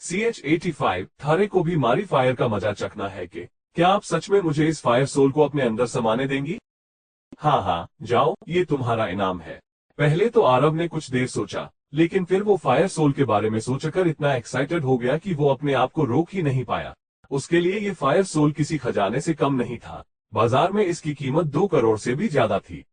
CH-85 थारे को भी मारी फायर का मजा चखना है कि क्या आप सच में मुझे इस फायर सोल को अपने अंदर समाने देंगी? हाँ हाँ, जाओ, ये तुम्हारा इनाम है। पहले तो आरव ने कुछ देर सोचा, लेकिन फिर वो फायर सोल के बारे में सोचकर इतना एक्साइटेड हो गया कि वो अपने आप को रोक ही नहीं पाया। उसके लिए ये फायर सोल किसी खजाने से कम नहीं था। बाजार में इसकी कीमत 2 करोड़ से भी ज्यादा थी।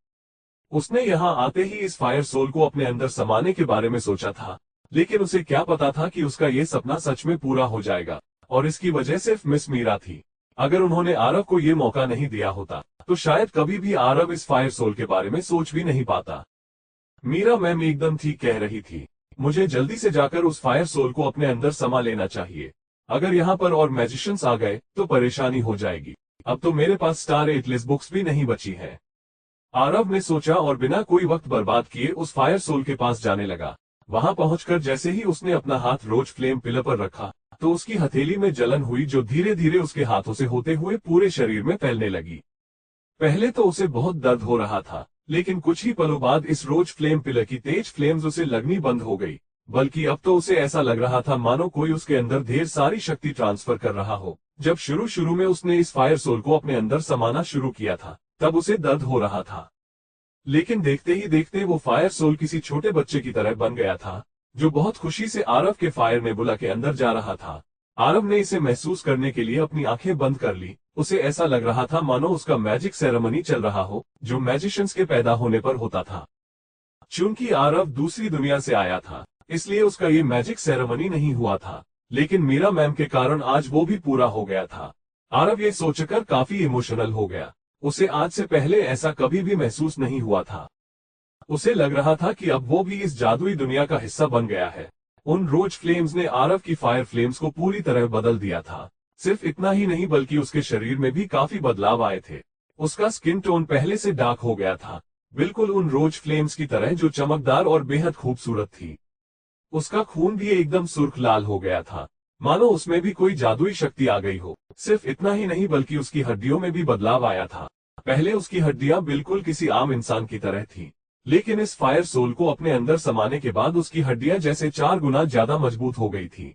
उसने यहाँ आते ही इस फायर सोल को अपने अंदर समाने के बारे में सोचा था, लेकिन उसे क्या पता था कि उसका ये सपना सच में पूरा हो जाएगा, और इसकी वजह सिर्फ मिस मीरा थी। अगर उन्होंने आरव को ये मौका नहीं दिया होता, तो शायद कभी भी आरव इस फायर सोल के बारे में सोच भी नहीं पाता। मीरा मैम एकदम ठीक कह रही थी। मुझे जल्दी से जाकर उस फायर सोल को अपने अंदर समा लेना चाहिए। अगर यहाँ पर और मैजिशियंस आ गए तो परेशानी हो जाएगी। अब तो मेरे पास स्टार एटलिस बुक्स भी नहीं बची है। आरव ने सोचा और बिना कोई वक्त बर्बाद किए उस फायर सोल के पास जाने लगा। वहां पहुंचकर जैसे ही उसने अपना हाथ रोज फ्लेम पिलर पर रखा, तो उसकी हथेली में जलन हुई जो धीरे धीरे उसके हाथों से होते हुए पूरे शरीर में फैलने लगी। पहले तो उसे बहुत दर्द हो रहा था, लेकिन कुछ ही पलों बाद इस रोज फ्लेम पिलर की तेज फ्लेम्स उसे लगनी बंद हो गई। बल्कि अब तो उसे ऐसा लग रहा था मानो कोई उसके अंदर ढेर सारी शक्ति ट्रांसफर कर रहा हो। जब शुरू शुरू में उसने इस फायर सोल को अपने अंदर समाना शुरू किया था, तब उसे दर्द हो रहा था, लेकिन देखते ही देखते वो फायर सोल किसी छोटे बच्चे की तरह बन गया था, जो बहुत खुशी से आरव के फायर नेबुला के अंदर जा रहा था। आरव ने इसे महसूस करने के लिए अपनी आंखें बंद कर ली। उसे ऐसा लग रहा था मानो उसका मैजिक सेरेमनी चल रहा हो, जो मैजिशियंस के पैदा होने पर होता था। चूंकि आरव दूसरी दुनिया से आया था, इसलिए उसका ये मैजिक सेरेमनी नहीं हुआ था, लेकिन मीरा मैम के कारण आज वो भी पूरा हो गया था। आरव ये सोचकर काफी इमोशनल हो गया। उसे आज से पहले ऐसा कभी भी महसूस नहीं हुआ था। उसे लग रहा था कि अब वो भी इस जादुई दुनिया का हिस्सा बन गया है। उन रोज फ्लेम्स ने आरव की फायर फ्लेम्स को पूरी तरह बदल दिया था। सिर्फ इतना ही नहीं बल्कि उसके शरीर में भी काफी बदलाव आए थे। उसका स्किन टोन पहले से डार्क हो गया था, बिल्कुल उन रोज फ्लेम्स की तरह जो चमकदार और बेहद खूबसूरत थी। उसका खून भी एकदम सुर्ख लाल हो गया था, मानो उसमें भी कोई जादुई शक्ति आ गई हो। सिर्फ इतना ही नहीं बल्कि उसकी हड्डियों में भी बदलाव आया था। पहले उसकी हड्डियां बिल्कुल किसी आम इंसान की तरह थी, लेकिन इस फायर सोल को अपने अंदर समाने के बाद उसकी हड्डियां जैसे 4 गुना ज्यादा मजबूत हो गई थी।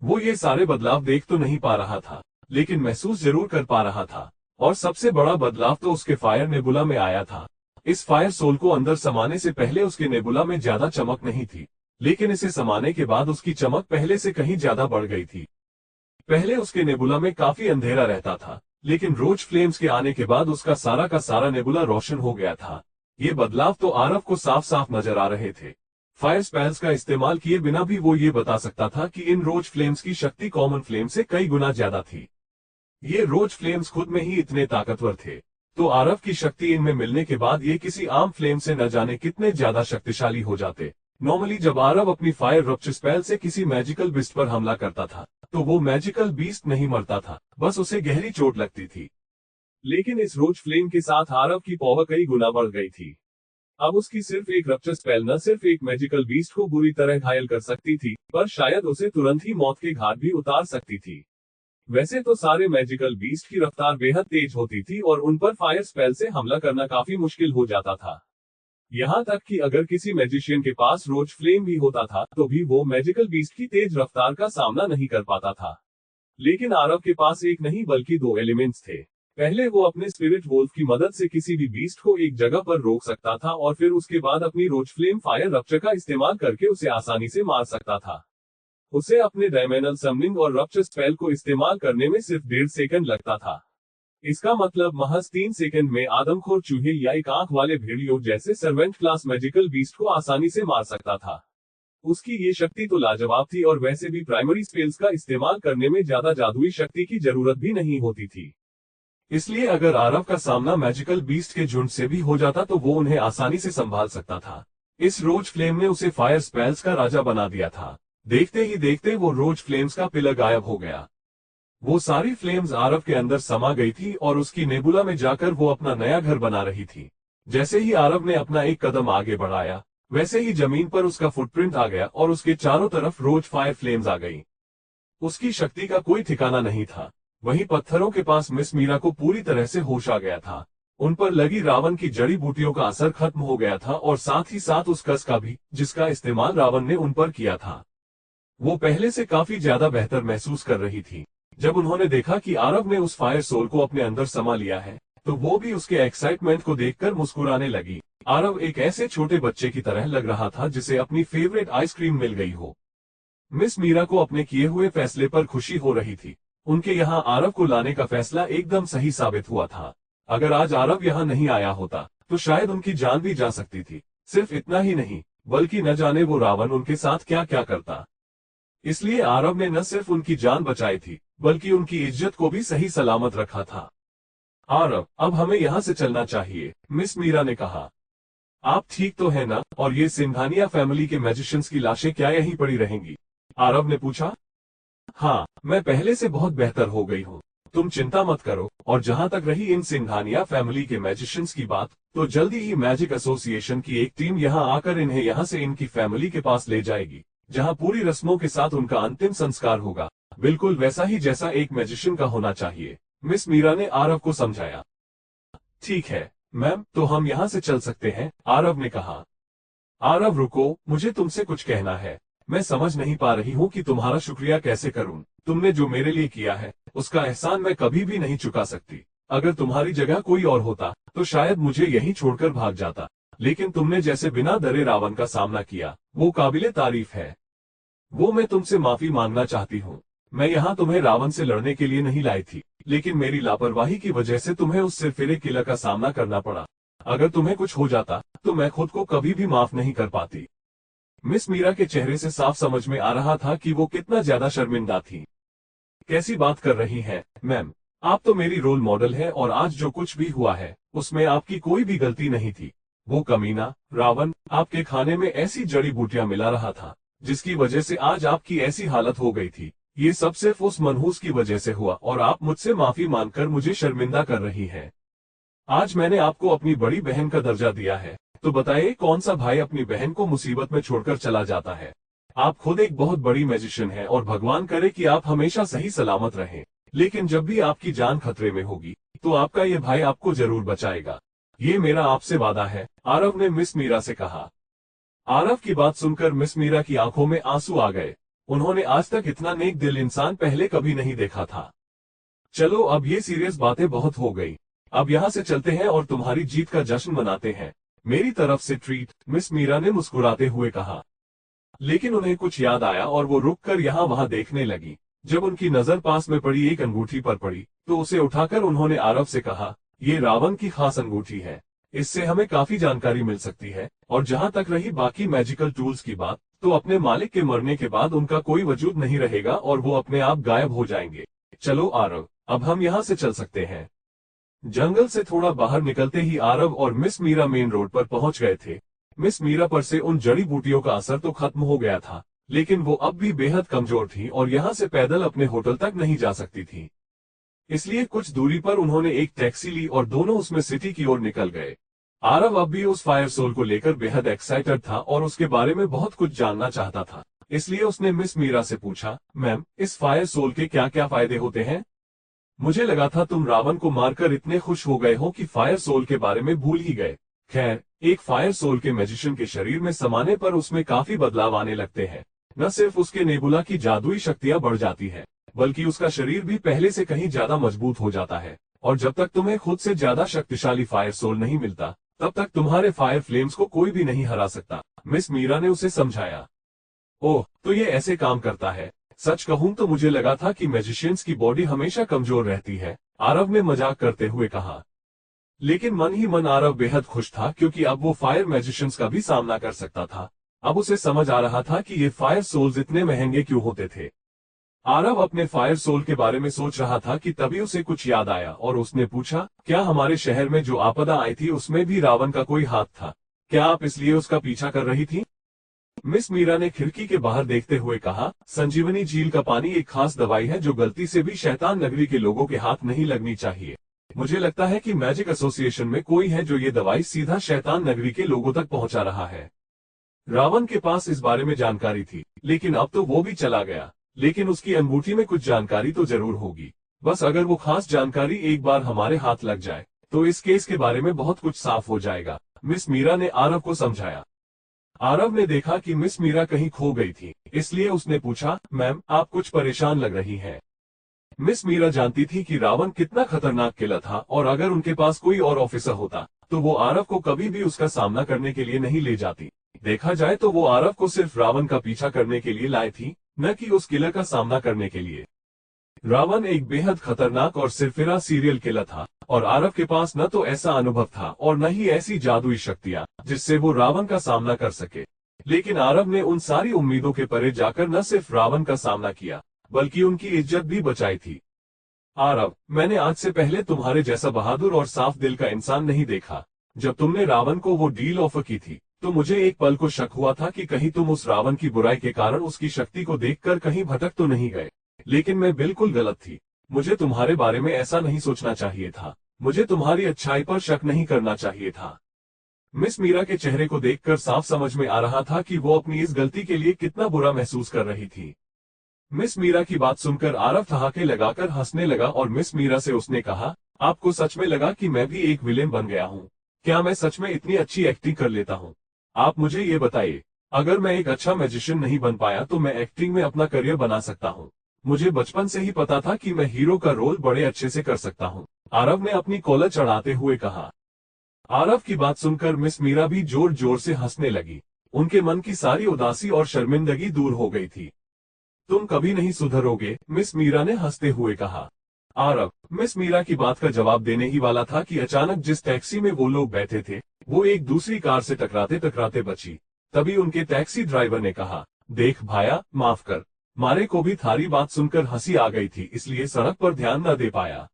वो ये सारे बदलाव देख तो नहीं पा रहा था, लेकिन महसूस जरूर कर पा रहा था। और सबसे बड़ा बदलाव तो उसके फायर नेबुला में आया था। इस फायर सोल को अंदर समाने से पहले उसके नेबुला में ज्यादा चमक नहीं थी, लेकिन इसे समाने के बाद उसकी चमक पहले से कहीं ज्यादा बढ़ गई थी। पहले उसके नेबुला में काफी अंधेरा रहता था, लेकिन रोज फ्लेम्स के आने के बाद उसका सारा का सारा नेबुला रोशन हो गया था। ये बदलाव तो आरव को साफ साफ नजर आ रहे थे। फायर स्पेल्स का इस्तेमाल किए बिना भी वो ये बता सकता था कि इन रोज फ्लेम्स की शक्ति कॉमन फ्लेम से कई गुना ज्यादा थी। ये रोज फ्लेम्स खुद में ही इतने ताकतवर थे, तो आरव की शक्ति इनमें मिलने के बाद ये किसी आम फ्लेम से न जाने कितने ज्यादा शक्तिशाली हो जाते। नॉर्मली जब आरव अपनी फायर रप्चर स्पेल से किसी मैजिकल बीस्ट पर हमला करता था, तो वो मैजिकल बीस्ट नहीं मरता था, बस उसे गहरी चोट लगती थी। लेकिन इस रोज फ्लेम के साथ आरव की पावर कई गुना बढ़ गई थी। अब उसकी सिर्फ एक रप्चर स्पेल न सिर्फ एक मैजिकल बीस्ट को बुरी तरह घायल कर सकती थी, पर शायद उसे तुरंत ही मौत के घाट भी उतार सकती थी। वैसे तो सारे मैजिकल बीस्ट की रफ्तार बेहद तेज होती थी और उन पर फायर स्पेल से हमला करना काफी मुश्किल हो जाता था। यहाँ तक कि अगर किसी मैजिशियन के पास रोज फ्लेम भी होता था, तो भी वो मैजिकल बीस्ट की तेज रफ्तार का सामना नहीं कर पाता था। लेकिन आरव के पास एक नहीं बल्कि 2 एलिमेंट्स थे। पहले वो अपने स्पिरिट वोल्फ की मदद से किसी भी बीस्ट को एक जगह पर रोक सकता था, और फिर उसके बाद अपनी रोज फ्लेम फायर रप्चर का इस्तेमाल करके उसे आसानी से मार सकता था। उसे अपने डायमेंशनल समनिंग और रप्चर स्पेल को इस्तेमाल करने में सिर्फ 1.5 सेकंड लगता था। इसका मतलब महज 3 सेकंड में आदमखोर चूहे या एक आंख वाले भेड़ियों जैसे सर्वेंट क्लास मैजिकल बीस्ट को आसानी से मार सकता था। उसकी ये शक्ति तो लाजवाब थी, और वैसे भी प्राइमरी स्पेल्स का इस्तेमाल करने में ज्यादा जादुई शक्ति की जरूरत भी नहीं होती थी। इसलिए अगर आरव का सामना मैजिकल बीस्ट के झुंड से भी हो जाता तो वो उन्हें आसानी से संभाल सकता था। इस रोज फ्लेम ने उसे फायर स्पेल्स का राजा बना दिया था। देखते ही देखते वो रोज फ्लेम्स का पिलर गायब हो गया। वो सारी फ्लेम्स आरव के अंदर समा गई थी और उसकी नेबुला में जाकर वो अपना नया घर बना रही थी। जैसे ही आरव ने अपना एक कदम आगे बढ़ाया, वैसे ही जमीन पर उसका फुटप्रिंट आ गया और उसके चारों तरफ रोज फायर फ्लेम्स आ गई। उसकी शक्ति का कोई ठिकाना नहीं था। वहीं पत्थरों के पास मिस मीरा को पूरी तरह से होश आ गया था। उन पर लगी रावण की जड़ी बूटियों का असर खत्म हो गया था, और साथ ही साथ उस कस का भी, जिसका इस्तेमाल रावण ने उन पर किया था। वो पहले से काफी ज्यादा बेहतर महसूस कर रही थी। जब उन्होंने देखा कि आरव ने उस फायर सोल को अपने अंदर समा लिया है, तो वो भी उसके एक्साइटमेंट को देखकर मुस्कुराने लगी। आरव एक ऐसे छोटे बच्चे की तरह लग रहा था जिसे अपनी फेवरेट आइसक्रीम मिल गई हो। मिस मीरा को अपने किए हुए फैसले पर खुशी हो रही थी। उनके यहाँ आरव को लाने का फैसला एकदम सही साबित हुआ था। अगर आज आरव यहाँ नहीं आया होता तो शायद उनकी जान भी जा सकती थी। सिर्फ इतना ही नहीं, बल्कि न जाने वो रावण उनके साथ क्या क्या करता। इसलिए आरव ने न सिर्फ उनकी जान बचाई थी, बल्कि उनकी इज्जत को भी सही सलामत रखा था। आरव, अब हमें यहाँ से चलना चाहिए, मिस मीरा ने कहा। आप ठीक तो है ना? और ये सिंघानिया फैमिली के मैजिशियंस की लाशें क्या यहीं पड़ी रहेंगी? आरव ने पूछा। हाँ, मैं पहले से बहुत बेहतर हो गई हूँ, तुम चिंता मत करो। और जहाँ तक रही इन सिंघानिया फैमिली के मैजिशियंस की बात, तो जल्दी ही मैजिक एसोसिएशन की एक टीम यहाँ आकर इन्हें यहाँ से इनकी फैमिली के पास ले जाएगी, जहाँ पूरी रस्मों के साथ उनका अंतिम संस्कार होगा, बिल्कुल वैसा ही जैसा एक मैजिशियन का होना चाहिए, मिस मीरा ने आरव को समझाया। ठीक है मैम, तो हम यहाँ से चल सकते हैं, आरव ने कहा। आरव रुको, मुझे तुमसे कुछ कहना है। मैं समझ नहीं पा रही हूँ कि तुम्हारा शुक्रिया कैसे करूँ। तुमने जो मेरे लिए किया है, उसका एहसान मैं कभी भी नहीं चुका सकती। अगर तुम्हारी जगह कोई और होता तो शायद मुझे यहीं छोड़कर भाग जाता, लेकिन तुमने जैसे बिना डरे रावण का सामना किया, वो काबिले तारीफ है। वो मैं तुमसे माफी मांगना चाहती हूँ। मैं यहाँ तुम्हें रावण से लड़ने के लिए नहीं लाई थी, लेकिन मेरी लापरवाही की वजह से तुम्हें उस सिरफिरे किला का सामना करना पड़ा। अगर तुम्हें कुछ हो जाता तो मैं खुद को कभी भी माफ नहीं कर पाती। मिस मीरा के चेहरे से साफ समझ में आ रहा था कि वो कितना ज्यादा शर्मिंदा थी। कैसी बात कर रही हैं, मैम? आप तो मेरी रोल मॉडल है और आज जो कुछ भी हुआ है उसमें आपकी कोई भी गलती नहीं थी। वो कमीना रावण आपके खाने में ऐसी जड़ी बूटियां मिला रहा था जिसकी वजह से आज आपकी ऐसी हालत हो गई थी। ये सब सिर्फ उस मनहूस की वजह से हुआ और आप मुझसे माफी मांगकर मुझे शर्मिंदा कर रही हैं। आज मैंने आपको अपनी बड़ी बहन का दर्जा दिया है, तो बताइए कौन सा भाई अपनी बहन को मुसीबत में छोड़कर चला जाता है? आप खुद एक बहुत बड़ी मैजिशियन हैं और भगवान करे कि आप हमेशा सही सलामत रहें, लेकिन जब भी आपकी जान खतरे में होगी तो आपका ये भाई आपको जरूर बचाएगा। ये मेरा आपसे वादा है, आरव ने मिस मीरा से कहा। आरव की बात सुनकर मिस मीरा की आंखों में आंसू आ गए। उन्होंने आज तक इतना नेक दिल इंसान पहले कभी नहीं देखा था। चलो अब ये सीरियस बातें बहुत हो गई, अब यहाँ से चलते हैं और तुम्हारी जीत का जश्न मनाते हैं। मेरी तरफ से ट्रीट, मिस मीरा ने मुस्कुराते हुए कहा। लेकिन उन्हें कुछ याद आया और वो रुककर यहाँ वहाँ देखने लगी। जब उनकी नजर पास में पड़ी एक अंगूठी पर पड़ी तो उसे उठाकर उन्होंने आरव से कहा, ये रावण की खास अंगूठी है, इससे हमें काफी जानकारी मिल सकती है। और जहाँ तक रही बाकी मैजिकल टूल्स की बात, तो अपने मालिक के मरने के बाद उनका कोई वजूद नहीं रहेगा और वो अपने आप गायब हो जाएंगे। चलो आरव, अब हम यहाँ से चल सकते हैं। जंगल से थोड़ा बाहर निकलते ही आरव और मिस मीरा मेन रोड पर पहुंच गए थे। मिस मीरा पर से उन जड़ी बूटियों का असर तो खत्म हो गया था, लेकिन वो अब भी बेहद कमजोर थी और यहाँ से पैदल अपने होटल तक नहीं जा सकती थी। इसलिए कुछ दूरी पर उन्होंने एक टैक्सी ली और दोनों उसमें सिटी की ओर निकल गए। आरव अब भी उस फायर सोल को लेकर बेहद एक्साइटेड था और उसके बारे में बहुत कुछ जानना चाहता था। इसलिए उसने मिस मीरा से पूछा, मैम, इस फायर सोल के क्या क्या फायदे होते हैं? मुझे लगा था तुम रावण को मारकर इतने खुश हो गए हो कि फायर सोल के बारे में भूल ही गए। खैर, एक फायर सोल के मैजिशियन के शरीर में समाने पर उसमें काफी बदलाव आने लगते हैं। न सिर्फ उसके नेबुला की जादुई शक्तियां बढ़ जाती है, बल्कि उसका शरीर भी पहले से कहीं ज्यादा मजबूत हो जाता है। और जब तक तुम्हें खुद से ज्यादा शक्तिशाली फायर सोल नहीं मिलता, तब तक तुम्हारे फायर फ्लेम्स को कोई भी नहीं हरा सकता, मिस मीरा ने उसे समझाया। ओह, तो ये ऐसे काम करता है। सच कहूं तो मुझे लगा था कि मैजिशियंस की बॉडी हमेशा कमजोर रहती है, आरव ने मजाक करते हुए कहा। लेकिन मन ही मन आरव बेहद खुश था क्योंकि अब वो फायर मैजिशियंस का भी सामना कर सकता था। अब उसे समझ आ रहा था कि ये फायर सोल्स इतने महंगे क्यों होते थे। आरव अपने फायर सोल के बारे में सोच रहा था कि तभी उसे कुछ याद आया और उसने पूछा, क्या हमारे शहर में जो आपदा आई थी उसमें भी रावण का कोई हाथ था? क्या आप इसलिए उसका पीछा कर रही थी? मिस मीरा ने खिड़की के बाहर देखते हुए कहा, संजीवनी झील का पानी एक खास दवाई है जो गलती से भी शैतान नगरी के लोगों के हाथ नहीं लगनी चाहिए। मुझे लगता है कि मैजिक एसोसिएशन में कोई है जो ये दवाई सीधा शैतान नगरी के लोगों तक पहुंचा रहा है। रावण के पास इस बारे में जानकारी थी, लेकिन अब तो वो भी चला गया। लेकिन उसकी अंगूठी में कुछ जानकारी तो जरूर होगी। बस अगर वो खास जानकारी एक बार हमारे हाथ लग जाए तो इस केस के बारे में बहुत कुछ साफ हो जाएगा, मिस मीरा ने आरव को समझाया। आरव ने देखा कि मिस मीरा कहीं खो गई थी, इसलिए उसने पूछा, मैम आप कुछ परेशान लग रही हैं। मिस मीरा जानती थी कि रावण कितना खतरनाक किला था और अगर उनके पास कोई और ऑफिसर होता तो वो आरव को कभी भी उसका सामना करने के लिए नहीं ले जाती। देखा जाए तो वो आरव को सिर्फ रावण का पीछा करने के लिए लाई थी, न कि उस किलर का सामना करने के लिए। रावण एक बेहद खतरनाक और सिरफिरा सीरियल किलर था और आरव के पास न तो ऐसा अनुभव था और न ही ऐसी जादुई शक्तियां जिससे वो रावण का सामना कर सके। लेकिन आरव ने उन सारी उम्मीदों के परे जाकर न सिर्फ रावण का सामना किया बल्कि उनकी इज्जत भी बचाई थी। आरव, मैंने आज से पहले तुम्हारे जैसा बहादुर और साफ दिल का इंसान नहीं देखा। जब तुमने रावण को वो डील ऑफर की थी तो मुझे एक पल को शक हुआ था कि कहीं तुम उस रावण की बुराई के कारण उसकी शक्ति को देखकर कहीं भटक तो नहीं गए। लेकिन मैं बिल्कुल गलत थी। मुझे तुम्हारे बारे में ऐसा नहीं सोचना चाहिए था। मुझे तुम्हारी अच्छाई पर शक नहीं करना चाहिए था। मिस मीरा के चेहरे को देखकर साफ समझ में आ रहा था कि वो अपनी इस गलती के लिए कितना बुरा महसूस कर रही थी। मिस मीरा की बात सुनकर आरव ठहाके लगाकर हंसने लगा और मिस मीरा से उसने कहा, आपको सच में लगा कि मैं भी एक विलेन बन गया हूँ? क्या मैं सच में इतनी अच्छी एक्टिंग कर लेता हूँ? आप मुझे ये बताइए, अगर मैं एक अच्छा मैजिशियन नहीं बन पाया तो मैं एक्टिंग में अपना करियर बना सकता हूँ। मुझे बचपन से ही पता था कि मैं हीरो का रोल बड़े अच्छे से कर सकता हूँ, आरव ने अपनी कॉलर चढ़ाते हुए कहा। आरव की बात सुनकर मिस मीरा भी जोर जोर से हंसने लगी। उनके मन की सारी उदासी और शर्मिंदगी दूर हो गई थी। तुम कभी नहीं सुधरोगे, मिस मीरा ने हंसते हुए कहा। आरव मिस मीरा की बात का जवाब देने ही वाला था कि अचानक जिस टैक्सी में वो लोग बैठे थे वो एक दूसरी कार से टकराते टकराते बची। तभी उनके टैक्सी ड्राइवर ने कहा, देख भाया, माफ कर। मारे को भी थारी बात सुनकर हंसी आ गई थी, इसलिए सड़क पर ध्यान न दे पाया।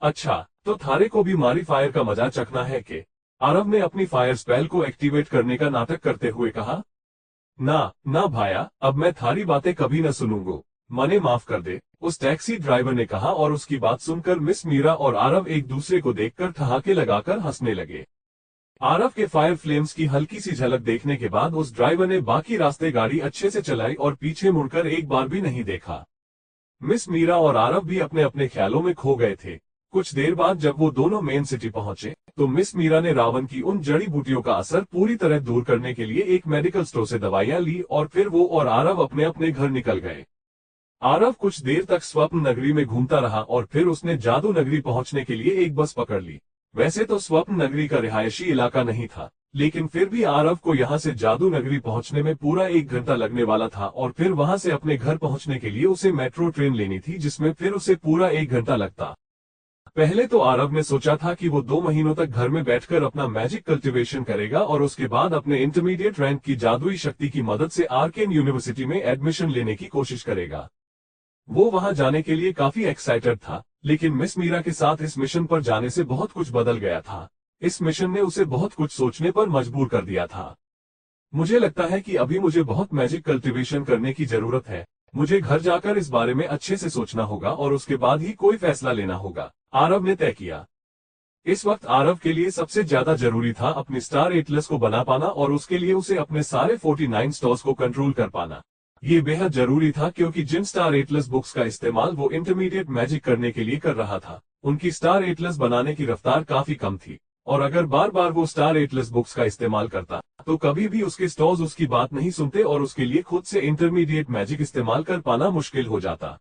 अच्छा, तो थारे को भी मारी फायर का मजा चखना है के? आरव ने अपनी फायर स्पेल को एक्टिवेट करने का नाटक करते हुए कहा। ना भाया, अब मैं थारी बातें कभी न सुनूंगा। मने माफ कर दे, उस टैक्सी ड्राइवर ने कहा और उसकी बात सुनकर मिस मीरा और आरव एक दूसरे को देखकर ठहाके लगाकर हंसने लगे। आरव के फायर फ्लेम्स की हल्की सी झलक देखने के बाद उस ड्राइवर ने बाकी रास्ते गाड़ी अच्छे से चलाई और पीछे मुड़कर एक बार भी नहीं देखा। मिस मीरा और आरव भी अपने अपने ख्यालों में खो गए थे। कुछ देर बाद जब वो दोनों मेन सिटी पहुंचे तो मिस मीरा ने रावण की उन जड़ी बूटियों का असर पूरी तरह दूर करने के लिए एक मेडिकल स्टोर से दवाइयां ली और फिर वो और आरव अपने अपने घर निकल गए। आरव कुछ देर तक स्वप्न नगरी में घूमता रहा और फिर उसने जादू नगरी पहुंचने के लिए एक बस पकड़ ली। वैसे तो स्वप्न नगरी का रिहायशी इलाका नहीं था, लेकिन फिर भी आरव को यहाँ से जादू नगरी पहुंचने में पूरा 1 घंटा लगने वाला था और फिर वहां से अपने घर पहुंचने के लिए उसे मेट्रो ट्रेन लेनी थी जिसमें फिर उसे पूरा 1 घंटा लगता। पहले तो आरव ने सोचा था कि वो 2 महीनों तक घर में बैठकर अपना मैजिक कल्टीवेशन करेगा और उसके बाद अपने इंटरमीडिएट रैंक की जादुई शक्ति की मदद से आर्केन यूनिवर्सिटी में एडमिशन लेने की कोशिश करेगा। वो वहां जाने के लिए काफी एक्साइटेड था, लेकिन मिस मीरा के साथ इस मिशन पर जाने से बहुत कुछ बदल गया था। इस मिशन ने उसे बहुत कुछ सोचने पर मजबूर कर दिया था। मुझे लगता है कि अभी मुझे बहुत मैजिक कल्टीवेशन करने की जरूरत है। मुझे घर जाकर इस बारे में अच्छे से सोचना होगा और उसके बाद ही कोई फैसला लेना होगा, आरव ने तय किया। इस वक्त आरव के लिए सबसे ज्यादा जरूरी था अपनी स्टार एटलस को बना पाना और उसके लिए उसे अपने सारे 49 स्टोर्स को कंट्रोल कर पाना। ये बेहद जरूरी था क्योंकि जिन स्टार एटलस बुक्स का इस्तेमाल वो इंटरमीडिएट मैजिक करने के लिए कर रहा था, उनकी स्टार एटलस बनाने की रफ्तार काफी कम थी और अगर बार बार वो स्टार एटलस बुक्स का इस्तेमाल करता तो कभी भी उसके स्टोर्स उसकी बात नहीं सुनते और उसके लिए खुद से इंटरमीडिएट मैजिक इस्तेमाल कर पाना मुश्किल हो जाता।